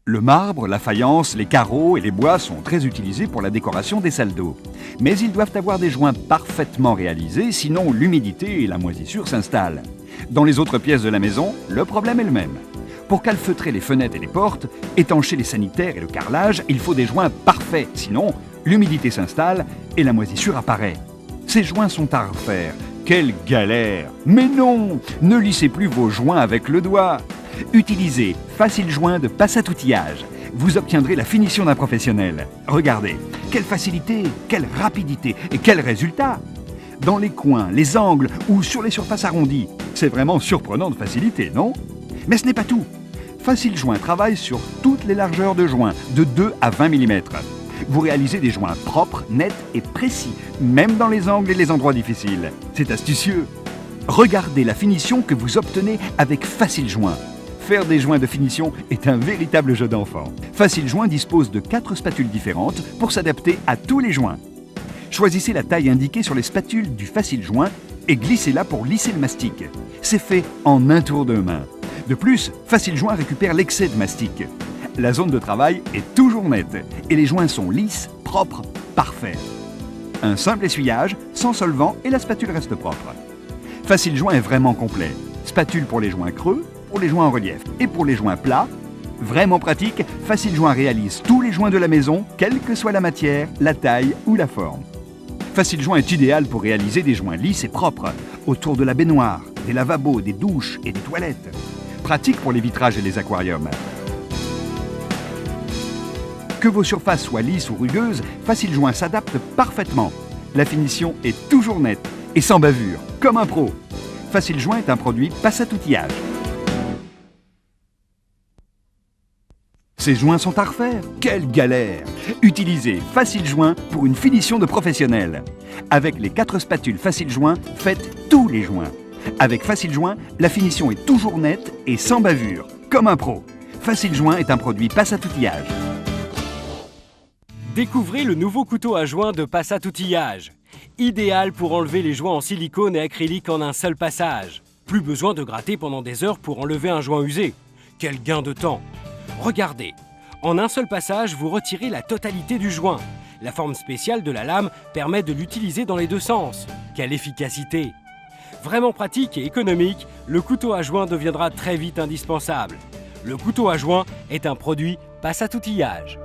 Le marbre, la faïence, les carreaux et les bois sont très utilisés pour la décoration des salles d'eau. Mais ils doivent avoir des joints parfaitement réalisés, sinon l'humidité et la moisissure s'installent. Dans les autres pièces de la maison, le problème est le même. Pour calfeutrer les fenêtres et les portes, étancher les sanitaires et le carrelage, il faut des joints parfaits, sinon l'humidité s'installe et la moisissure apparaît. Ces joints sont à refaire. Quelle galère! Mais non! Ne lissez plus vos joints avec le doigt. Utilisez Facile Joint de Passaoutillage. Vous obtiendrez la finition d'un professionnel. Regardez, quelle facilité, quelle rapidité et quel résultat! Dans les coins, les angles ou sur les surfaces arrondies. C'est vraiment surprenant de facilité, non? Mais ce n'est pas tout. Facile Joint travaille sur toutes les largeurs de joints, de 2 à 20 mm. Vous réalisez des joints propres, nets et précis, même dans les angles et les endroits difficiles. C'est astucieux. Regardez la finition que vous obtenez avec Facile Joint. Faire des joints de finition est un véritable jeu d'enfant. Facile Joint dispose de 4 spatules différentes pour s'adapter à tous les joints. Choisissez la taille indiquée sur les spatules du Facile Joint et glissez-la pour lisser le mastic. C'est fait en un tour de main. De plus, Facile Joint récupère l'excès de mastic. La zone de travail est toujours nette et les joints sont lisses, propres, parfaits. Un simple essuyage, sans solvant et la spatule reste propre. Facile Joint est vraiment complet. Spatule pour les joints creux, pour les joints en relief et pour les joints plats. Vraiment pratique, Facile Joint réalise tous les joints de la maison, quelle que soit la matière, la taille ou la forme. Facile Joint est idéal pour réaliser des joints lisses et propres, autour de la baignoire, des lavabos, des douches et des toilettes. Pratique pour les vitrages et les aquariums. Que vos surfaces soient lisses ou rugueuses, Facile Joint s'adapte parfaitement. La finition est toujours nette et sans bavure, comme un pro. Facile Joint est un produit Passaoutillage. Ces joints sont à refaire. Quelle galère! Utilisez Facile Joint pour une finition de professionnel. Avec les 4 spatules Facile Joint, faites tous les joints. Avec Facile Joint, la finition est toujours nette et sans bavure, comme un pro. Facile Joint est un produit Passaoutillage. Découvrez le nouveau couteau à joint de Passaoutillage. Idéal pour enlever les joints en silicone et acrylique en un seul passage. Plus besoin de gratter pendant des heures pour enlever un joint usé. Quel gain de temps! Regardez, en un seul passage, vous retirez la totalité du joint. La forme spéciale de la lame permet de l'utiliser dans les deux sens. Quelle efficacité! Vraiment pratique et économique, le couteau à joint deviendra très vite indispensable. Le couteau à joint est un produit Passaoutillage.